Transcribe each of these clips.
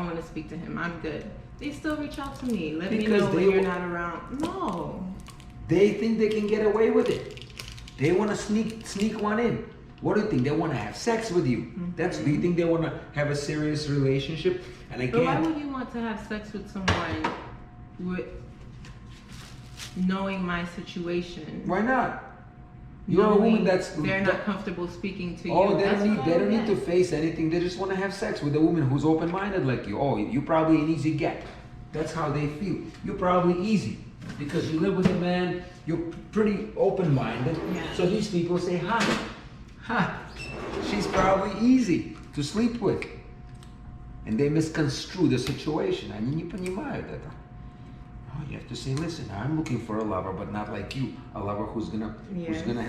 don't want to speak to him. I'm good. They still reach out to me. Let me Because know when you're not around. No. They think they can get away with it. They want to sneak one in. What do you think? They want to have sex with you. Do you think they want to have a serious relationship? And I But why can't. would you want to have sex with someone with knowing my situation? Why not? You're a woman they're not comfortable speaking to you. Oh, they don't need to face anything. They just want to have sex with a woman who's open-minded like you. Oh, you're probably an easy get. That's how they feel. You're probably easy because you live with a man. You're pretty open-minded. Yeah. So these people say, "Ha, she's probably easy to sleep with," and they misconstrue the situation. Они не понимают это. Oh, you have to say, listen, I'm looking for a lover, but not like you. A lover who's gonna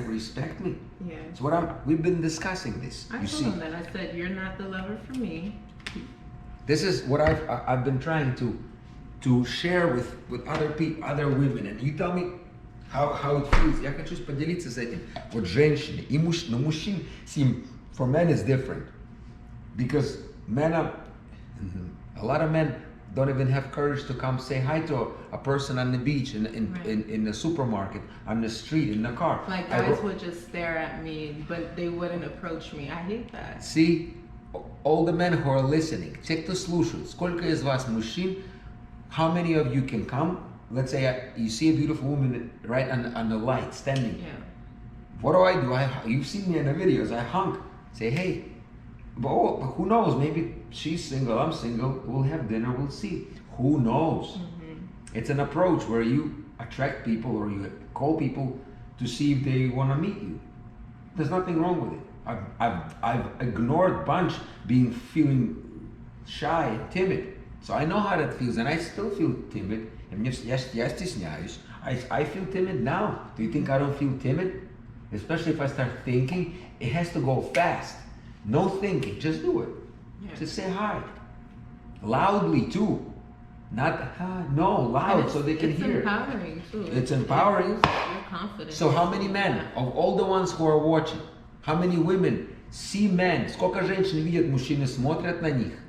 respect me. Yes. So we've been discussing this. I told him that. I said, you're not the lover for me. This is what I've been trying to share with other women, and you tell me how it feels. Я хочу поделиться с этим. Вот женщины и мужчины, но мужчин, see, for men it's different, because a lot of men don't even have courage to come say hi to a person on the beach, in the supermarket, on the street, in the car. Like guys would just stare at me, but they wouldn't approach me. I hate that. See, all the men who are listening, те, кто слушают, сколько из вас мужчин, how many of you can come? Let's say you see a beautiful woman right on the light, standing. Yeah. What do? You've seen me in the videos. I honk, say, hey. But who knows? Maybe she's single, I'm single. We'll have dinner, we'll see. Who knows? It's an approach where you attract people or you call people to see if they want to meet you. There's nothing wrong with it. I've ignored a bunch feeling shy and timid. So I know how that feels, and I still feel timid. Я стесняюсь. I feel timid now. Do you think I don't feel timid? Especially if I start thinking, it has to go fast. No thinking, just do it. Yeah. Just say hi. Loudly too. Not loud so they can hear. It's empowering too. It's empowering. You're confident. So how many men, of all the ones who are watching, how many women see men, сколько женщин видят, мужчины смотрят на них,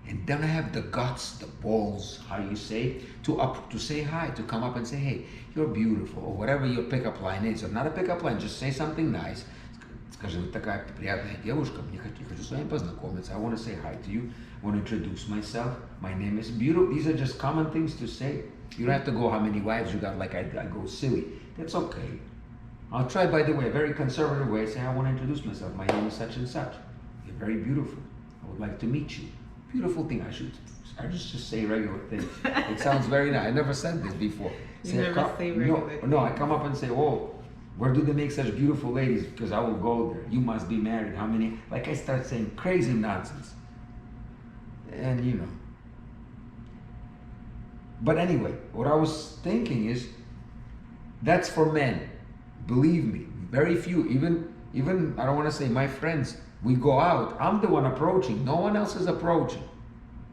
and don't have the guts, the balls, how you say, to say hi, to come up and say, hey, you're beautiful, or whatever your pickup line is, or not a pickup line, just say something nice. Скажи, вы такая приятная девушка, хочу с вами познакомиться. I want to say hi to you. I want to introduce myself. My name is Beautiful. These are just common things to say. You don't have to go how many wives you got, like I go silly. That's okay. I'll try, by the way, a very conservative way, say, I want to introduce myself. My name is such and such. You're very beautiful. I would like to meet you. Beautiful thing, I just say regular things. It sounds very nice. I never said this before. You never say regular things. No, I come up and say, oh, where do they make such beautiful ladies? Because I will go there. You must be married. How many? Like I start saying crazy nonsense. And you know. But anyway, what I was thinking is, that's for men. Believe me, very few, even I don't want to say my friends, we go out, I'm the one approaching, no one else is approaching.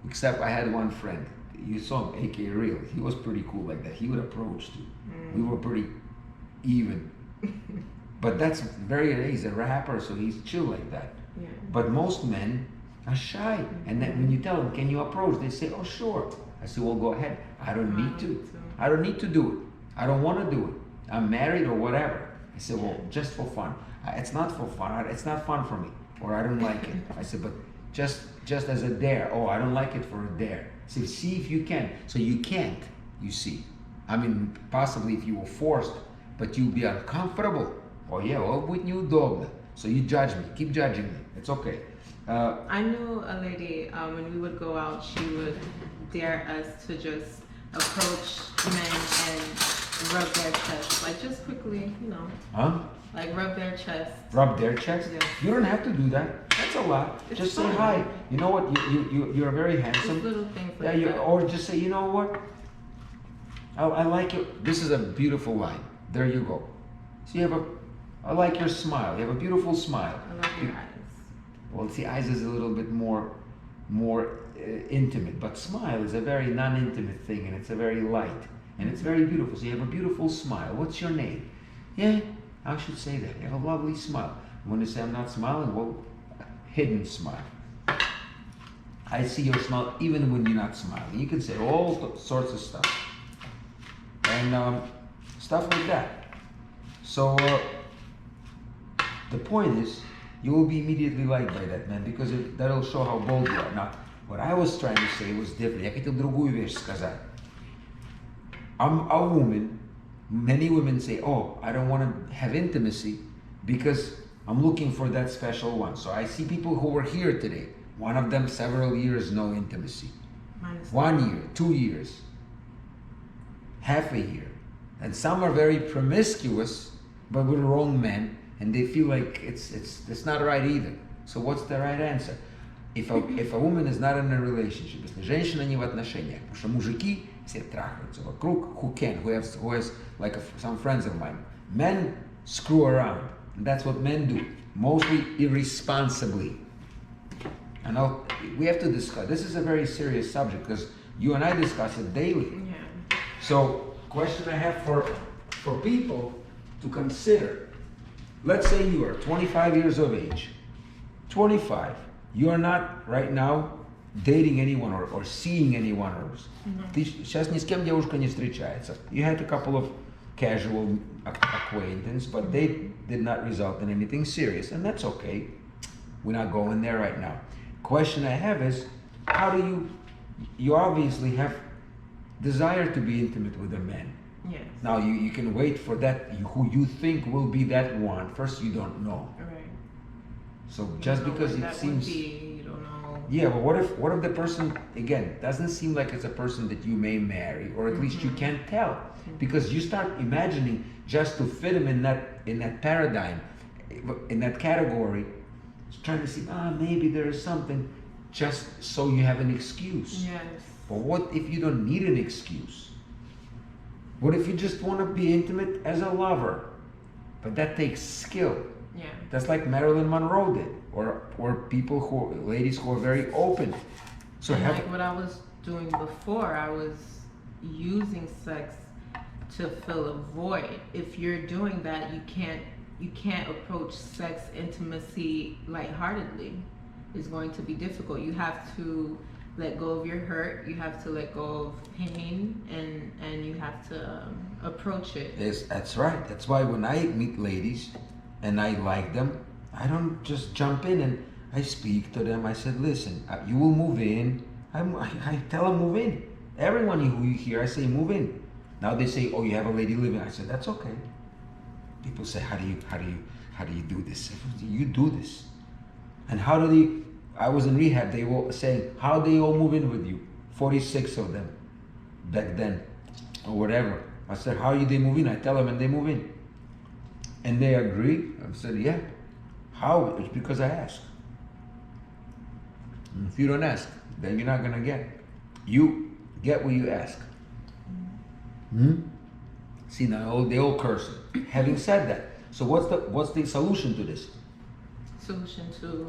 Except I had one friend. You saw him, aka Real. He was pretty cool like that. He would approach too. We were pretty even. But that's he's a rapper, so he's chill like that. Yeah. But most men are shy. And then when you tell them, can you approach? They say, oh, sure. I say, well, go ahead. I don't need to. I don't need to do it. I don't want to do it. I'm married or whatever. I say, well, just for fun. It's not for fun. It's not fun for me. Or I don't like it. I said, but just as a dare. Oh, I don't like it for a dare. I said, see if you can. So you can't, you see. I mean, possibly if you were forced, but you'll be uncomfortable. Oh yeah, well, будет неудобно. So you judge me, keep judging me. It's okay. I knew a lady, when we would go out, she would dare us to just approach men and rub their chest. Like just quickly, you know. Huh? Like rub their chest. Rub their chest? Yeah. You don't have to do that. That's a lot. It's just fun. say hi. You know what? You're very handsome. Just little things like that. Or just say, you know what? I like it. This is a beautiful line. There you go. So I like your smile. You have a beautiful smile. I like your eyes. Well, see, eyes is a little bit more intimate, but smile is a very non-intimate thing, and it's a very light, and it's very beautiful. So you have a beautiful smile. What's your name? Yeah, I should say that. You have a lovely smile. When you say I'm not smiling, well, hidden smile. I see your smile even when you're not smiling. You can say all sorts of stuff. And stuff like that. So the point is, you will be immediately liked by that man because that'll show how bold you are. Now, what I was trying to say was different. Я хотел другую вещь сказать. I'm a woman. Many women say, oh, I don't want to have intimacy because I'm looking for that special one. So I see people who were here today. One of them, several years, no intimacy. 1 year, 2 years, half a year. And some are very promiscuous, but with the wrong men, and they feel like it's not right either. So what's the right answer? If a woman is not in a relationship, если женщина не в отношениях, потому что мужики все трахаются вокруг, who has like some friends of mine. Men screw around, and that's what men do, mostly irresponsibly. And we have to discuss. This is a very serious subject because you and I discuss it daily. Yeah. So, question I have for people to consider. Let's say you are 25 years of age. 25. You are not right now dating anyone or seeing anyone else. Ты сейчас ни с кем девушка не встречается. You had a couple of casual acquaintances, but they did not result in anything serious, and that's okay. We're not going there right now. Question I have is, how do you obviously have desire to be intimate with a man. Yes. Now you can wait for that, who you think will be that one. First, you don't know. Right. So just because it seems, you don't know. yeah, but what if the person again doesn't seem like it's a person that you may marry, or at least you can't tell, because you start imagining just to fit him in that paradigm, in that category, trying to see maybe there is something, just so you have an excuse. Yes. But what if you don't need an excuse? What if you just want to be intimate as a lover? But that takes skill. Yeah. That's like Marilyn Monroe did, or ladies who are very open. So and like what I was doing before, I was using sex to fill a void. If you're doing that, you can't approach sex intimacy lightheartedly. It's going to be difficult. You have to let go of your hurt. You have to let go of pain, and you have to approach it. Yes, that's right. That's why when I meet ladies and I like them, I don't just jump in and I speak to them. I said, listen, you will move in. I tell them move in. Everyone who you hear, I say move in. Now they say, oh, you have a lady living. I said, that's okay. People say, how do you do this? You do this. And how do they? I was in rehab. They were saying, how they all move in with you? 46 of them back then, or whatever. I said, how do they move in? I tell them, and they move in. And they agree. I said, yeah. How? It's because I asked. And if you don't ask, then you're not gonna get. You get what you ask. See, now they all curse it. Having said that, so what's the solution to this?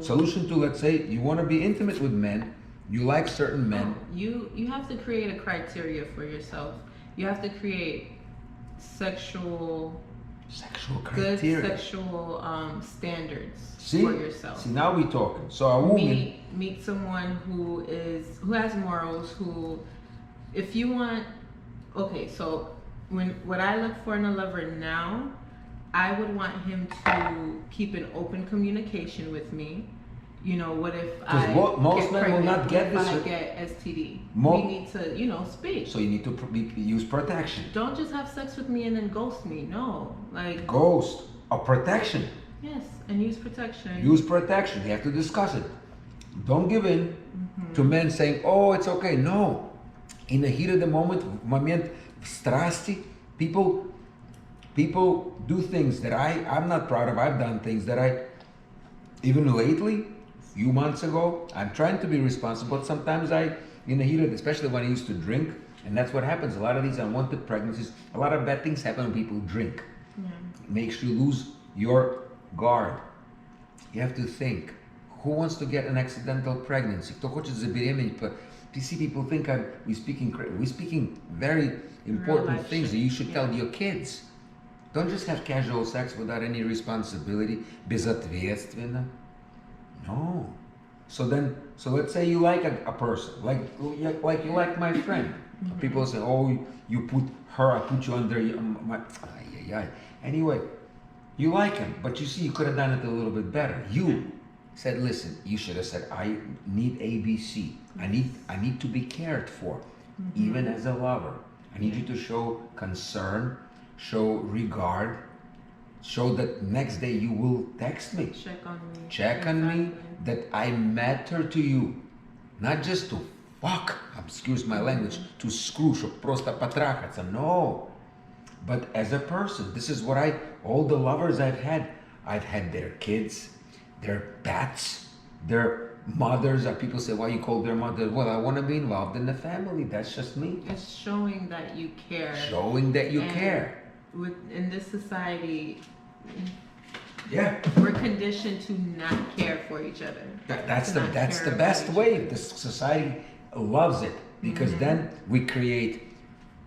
Solution to, let's say you want to be intimate with men, you like certain men. You have to create a criteria for yourself. You have to create criteria. Good sexual standards for yourself. See, now we're talking. So a woman meet someone who has morals. Who, if you want, okay. So what I look for in a lover now, I would want him to keep an open communication with me. You know, what if most men will not get this? If I get STD, we need to, speak. So you need to use protection. Don't just have sex with me and then ghost me. No, like ghost or protection. Yes, and use protection. Use protection. You have to discuss it. Don't give in to men saying, "Oh, it's okay." No, in the heat of the moment, strasti, people do things that I'm not proud of. I've done things that even lately, a few months ago, I'm trying to be responsible, but sometimes in the heat of, especially when I used to drink, and that's what happens. A lot of these unwanted pregnancies, a lot of bad things happen when people drink. Yeah. Makes you lose your guard. You have to think, who wants to get an accidental pregnancy? Кто хочет забеременеть? You see, people think we're speaking very important things that you should tell your kids. Don't just have casual sex without any responsibility, безответственно. No. So let's say you like a person, like you like my friend. People say, oh, you put her, I put you under my. Anyway, you like him, but you see, you could have done it a little bit better. You said, listen, you should have said, I need ABC. I need to be cared for, even as a lover. I need you to show concern, show regard, show that next day you will text me. Check on me, that I matter to you. Not just to fuck, excuse my language, to screw, чтобы просто потрахаться. No. But as a person, this is what all the lovers I've had their kids, their pets, their mothers. People say, why you call their mother? Well, I want to be involved in the family. That's just me. It's showing that you care. Showing that you care. In this society, we're conditioned to not care for each other. That's the best way. The society loves it because then we create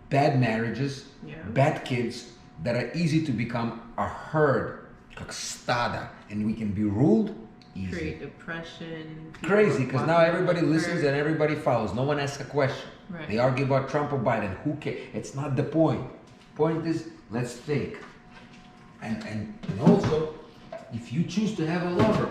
bad marriages, bad kids that are easy to become a herd, как стадо, and we can be ruled easy. Create depression. Crazy, because now everybody listens and everybody follows. No one asks a question. Right. They argue about Trump or Biden. Who cares? It's not the point. Point is, let's think. And also, if you choose to have a lover,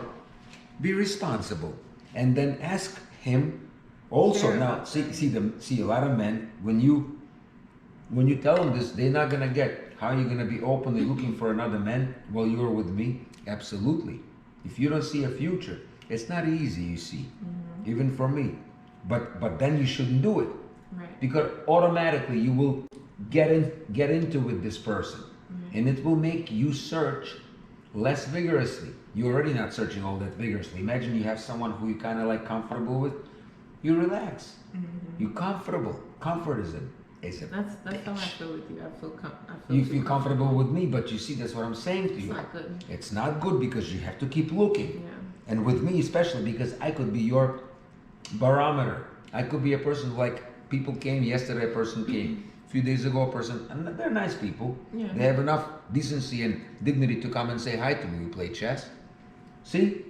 be responsible, and then ask him. Also, now see a lot of men when you tell them this, they're not gonna get. How are you gonna be openly looking for another man while you're with me? Absolutely. If you don't see a future, it's not easy. You see, even for me. But then you shouldn't do it, right? Because automatically you will get into with this person, and it will make you search less vigorously. You're already not searching all that vigorously. Imagine you have someone who you kind of like comfortable with. You relax. You're comfortable. Comfort is a that's how I feel with you. I feel you feel comfortable with me, but you see, that's what I'm saying to you. It's not good. It's not good because you have to keep looking. Yeah. And with me especially, because I could be your barometer. I could be a person like people came yesterday. A person came a few days ago. A person, and they're nice people. Yeah. They have enough decency and dignity to come and say hi to me. We play chess. See.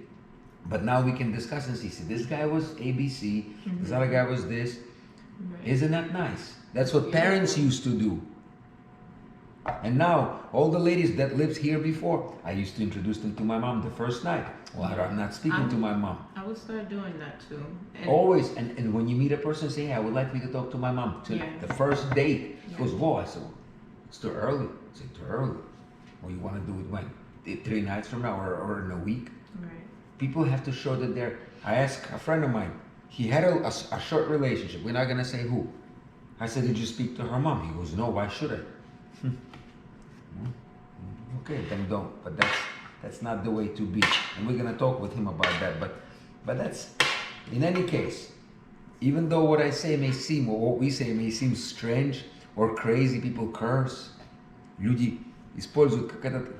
But now we can discuss and see, this guy was ABC, this other guy was this. Right. Isn't that nice? That's what parents used to do. And now, all the ladies that lived here before, I used to introduce them to my mom the first night. Well, I'm not speaking to my mom. I would start doing that too. Always. And when you meet a person, say, hey, I would like you to talk to my mom. The first date. She goes, whoa. I said, well, it's too early. I said, too early. Well, you want to do it when? 3 nights from now or in a week? Right. People have to show that they're. I asked a friend of mine, he had a short relationship. We're not going to say who. I said, did you speak to her mom? He goes, no, why should I? Okay, then don't. But that's not the way to be. And we're going to talk with him about that. But that's, in any case, even though what I say may seem, or what we say may seem strange or crazy, people curse. Люди используют,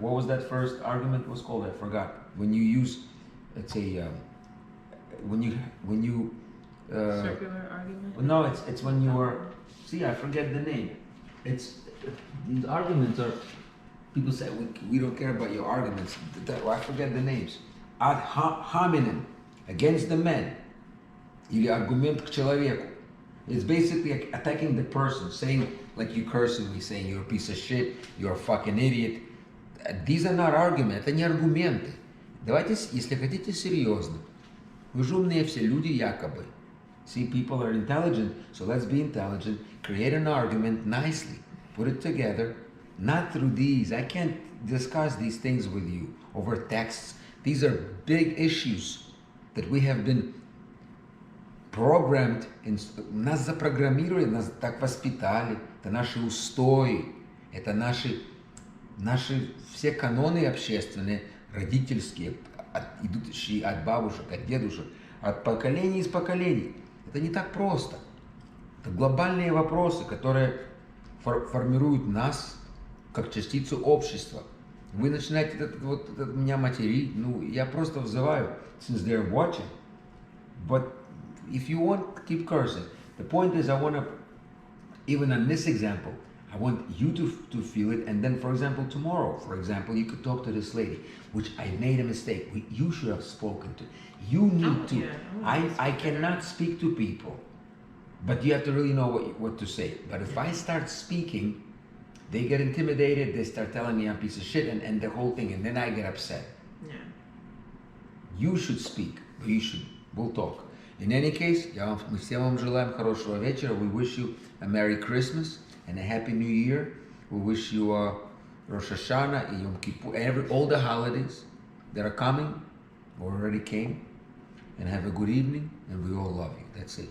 what was that first argument was called? I forgot. When you use, let's say, when you circular argument? No, it's when you are, see, I forget the name. It's, these arguments are, people say, we don't care about your arguments. I forget the names. Ad hominem, against the man. Или аргумент к человеку. It's basically attacking the person, saying, like you cursing me, saying you're a piece of shit, you're a fucking idiot. These are not arguments, это не аргументы. Давайте, если хотите серьезно, вы же умные все люди якобы. See, people are intelligent, so let's be intelligent, create an argument nicely, put it together, not through these. I can't discuss these things with you over texts. These are big issues that we have been programmed, нас запрограммировали, нас так воспитали, это наши устои, это наши все каноны общественные, родительские, идущие от бабушек, от дедушек, от поколений из поколений. Это не так просто. Это глобальные вопросы, которые формируют нас как частицу общества. Вы начинаете меня материть, я просто взываю, since they're watching. But if you want, keep cursing. The point is, I want to, even on this example, I want you to feel it, and then, for example, tomorrow, for example, you could talk to this lady, which I made a mistake. You should have spoken to. You need to. Yeah, I cannot speak to people, but you have to really know what to say. But if I start speaking, they get intimidated. They start telling me I'm a piece of shit, and the whole thing, and then I get upset. Yeah. You should speak, but we'll talk. In any case, мы всем вам желаем хорошего вечера. We wish you a Merry Christmas and a Happy New Year. We wish you a Rosh Hashanah and Yom Kippur, all the holidays that are coming or already came. And have a good evening, and we all love you. That's it.